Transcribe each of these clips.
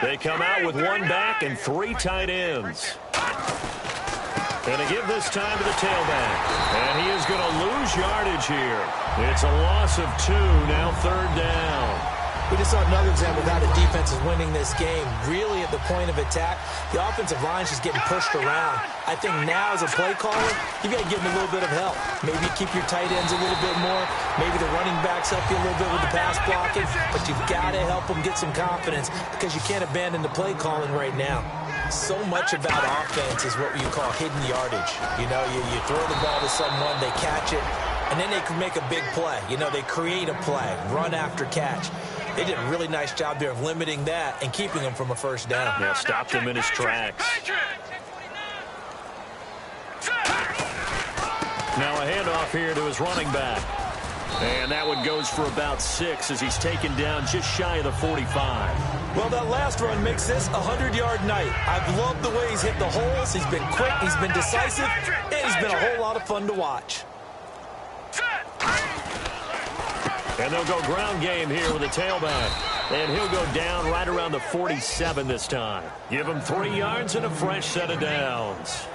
They come out with one back and 3 tight ends. And to give this time to the tailback. And he is going to lose yardage here. It's a loss of 2, now 3rd down. We just saw another example of how the defense is winning this game. Really at the point of attack, the offensive line is just getting pushed around. I think now as a play caller, you got to give them a little bit of help. Maybe keep your tight ends a little bit more. Maybe the running backs help you a little bit with the pass blocking. But you've got to help them get some confidence because you can't abandon the play calling right now. So much about offense is what you call hidden yardage. You know, you throw the ball to someone, they catch it, and then they can make a big play. You know, they create a play, run after catch. They did a really nice job there of limiting that and keeping him from a first down. Yeah, stopped him in his tracks. Now a handoff here to his running back. And that one goes for about 6 as he's taken down just shy of the 45. Well, that last run makes this a 100-yard night. I've loved the way he's hit the holes. He's been quick, he's been decisive, and he's been a whole lot of fun to watch. And they'll go ground game here with a tailback. And he'll go down right around the 47 this time. Give him 3 yards and a fresh set of downs.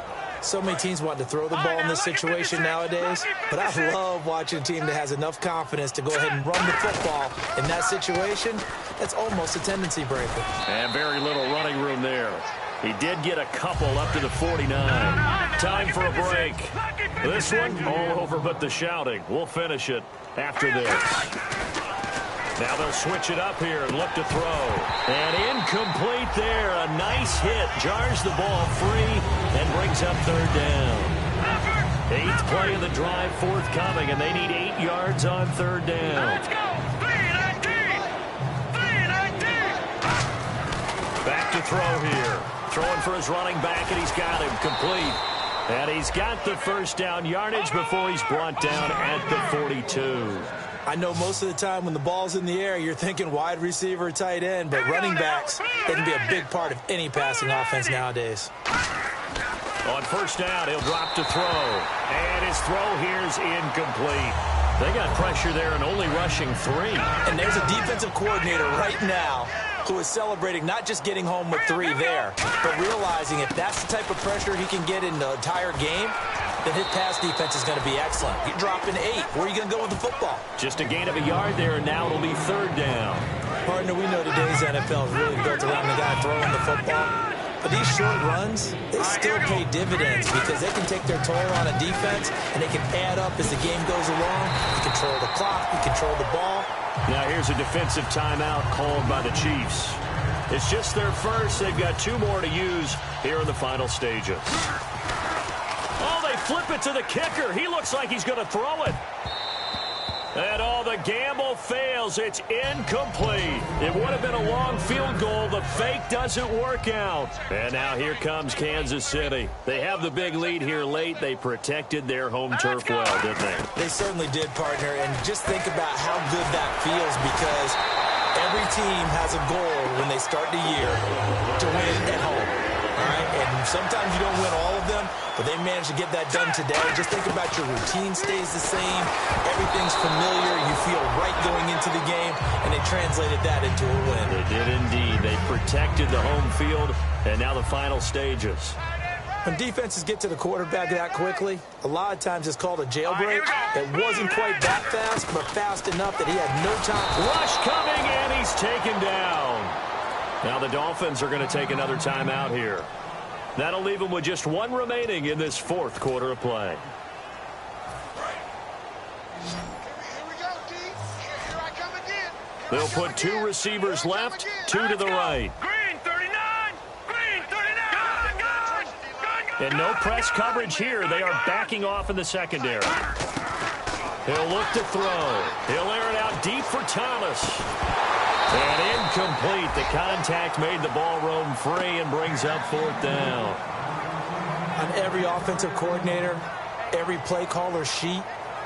So many teams want to throw the ball in this situation nowadays, but I love watching a team that has enough confidence to go ahead and run the football in that situation. That's almost a tendency breaker. And very little running room there. He did get a couple up to the 49. Time for a break. This one, all over but the shouting. We'll finish it after this. Now they'll switch it up here and look to throw. And incomplete there. A nice hit. Jars the ball free and brings up 3rd down. 8th play of the drive forthcoming, and they need 8 yards on 3rd down. Let's go. 3-19. Back to throw here. Throwing for his running back, and he's got him complete. And he's got the first down yardage before he's brought down at the 42. I know most of the time when the ball's in the air, you're thinking wide receiver, tight end, but running backs, they can be a big part of any passing offense nowadays. On first down, he'll drop to throw. And his throw here is incomplete. They got pressure there and only rushing 3. And there's a defensive coordinator right now who is celebrating not just getting home with 3 there, but realizing if that's the type of pressure he can get in the entire game, then his pass defense is going to be excellent. You're dropping 8. Where are you going to go with the football? Just a gain of a yard there, and now it'll be 3rd down. Partner, we know today's NFL is really built around the guy throwing the football. But these short runs, they still pay dividends because they can take their toll on a defense, and they can add up as the game goes along. You control the clock, you control the ball. Now here's a defensive timeout called by the Chiefs. It's just their first. They've got 2 more to use here in the final stages. Oh, they flip it to the kicker. He looks like he's going to throw it. And the gamble fails. It's incomplete. It would have been a long field goal. The fake doesn't work out. And now here comes Kansas City. They have the big lead here late. They protected their home turf well, didn't they? They certainly did, partner. And just think about how good that feels because every team has a goal when they start the year to win at home. All right? And sometimes you don't win all of them, but they managed to get that done today. Just think about your routine stays the same. Everything's familiar. You feel right going into the game, and they translated that into a win. They did indeed. They protected the home field, and now the final stages. When defenses get to the quarterback that quickly, a lot of times it's called a jailbreak. It wasn't quite that fast, but fast enough that he had no time. Rush coming, and he's taken down. Now the Dolphins are going to take another timeout here. That'll leave them with just 1 remaining in this 4th quarter of play. They'll put 2 receivers left, 2 to the right. Green 39. Green 39. And no press coverage here. They are backing off in the secondary. He'll look to throw. He'll air it out deep for Thomas. And incomplete. The contact made the ball roam free and brings up 4th down. On every offensive coordinator, every play caller sheet,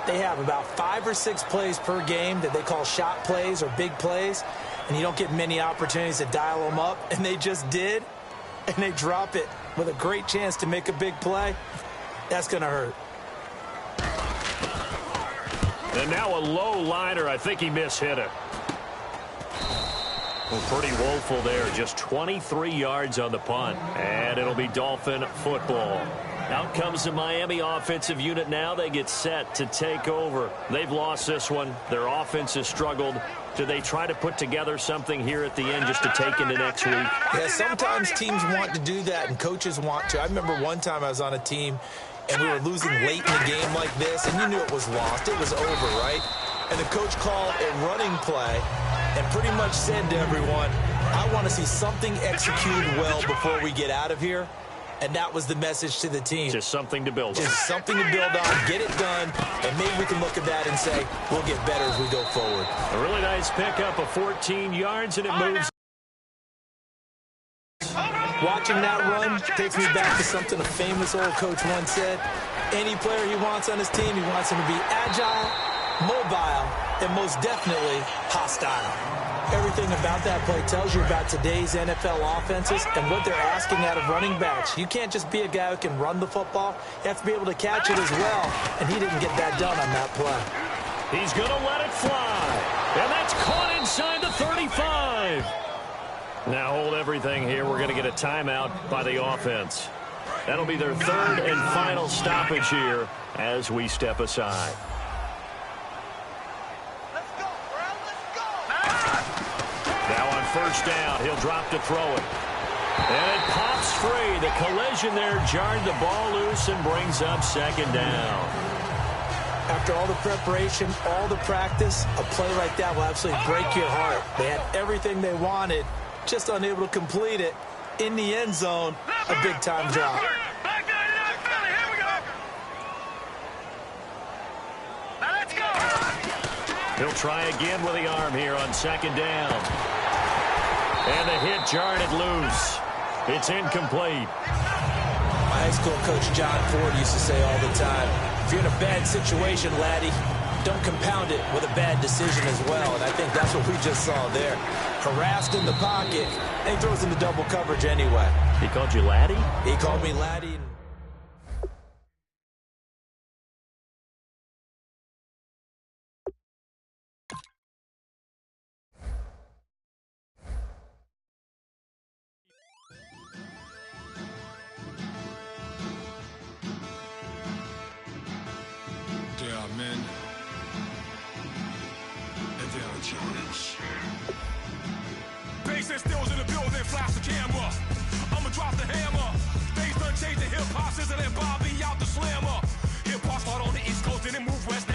they have about 5 or 6 plays per game that they call shot plays or big plays, and you don't get many opportunities to dial them up, and they just did, and they drop it with a great chance to make a big play. That's going to hurt. And now a low liner. I think he mishit it. Well, pretty woeful there. Just 23 yards on the punt. And it'll be Dolphin football. Out comes the Miami offensive unit now. They get set to take over. They've lost this one. Their offense has struggled. Do they try to put together something here at the end just to take into next week? Yeah, sometimes teams want to do that and coaches want to. I remember one time I was on a team and we were losing late in the game like this, and you knew it was lost. It was over, right? And the coach called a running play and pretty much said to everyone, I want to see something executed well before we get out of here. And that was the message to the team. Just something to build on. Just something to build on, get it done, and maybe we can look at that and say, we'll get better as we go forward. A really nice pickup of 14 yards, and it moves. Watching that run takes me back to something a famous old coach once said. Any player he wants on his team, he wants him to be agile, mobile, and most definitely hostile. Everything about that play tells you about today's NFL offenses and what they're asking out of running backs. You can't just be a guy who can run the football. You have to be able to catch it as well, and he didn't get that done on that play. He's going to let it fly, and that's caught inside the 35. Now hold everything here. We're going to get a timeout by the offense. That'll be their third and final stoppage here as we step aside. First down, he'll drop to throw it. And it pops free. The collision there jarred the ball loose and brings up second down. After all the preparation, all the practice, a play like that will absolutely break your heart. They had everything they wanted, just unable to complete it. In the end zone, a big-time drop. He'll try again with the arm here on second down. And the hit jarred it loose. It's incomplete. My high school coach, John Ford, used to say all the time, if you're in a bad situation, laddie, don't compound it with a bad decision as well. And I think that's what we just saw there. Harassed in the pocket, and he throws into double coverage anyway. He called you laddie? He called me laddie. Bass and stills in the building, flash the camera. I'ma drop the hammer. Things done changed, the hip-hop sizzle and Bobby out the slammer. Hip-hop start on the East Coast and it move west.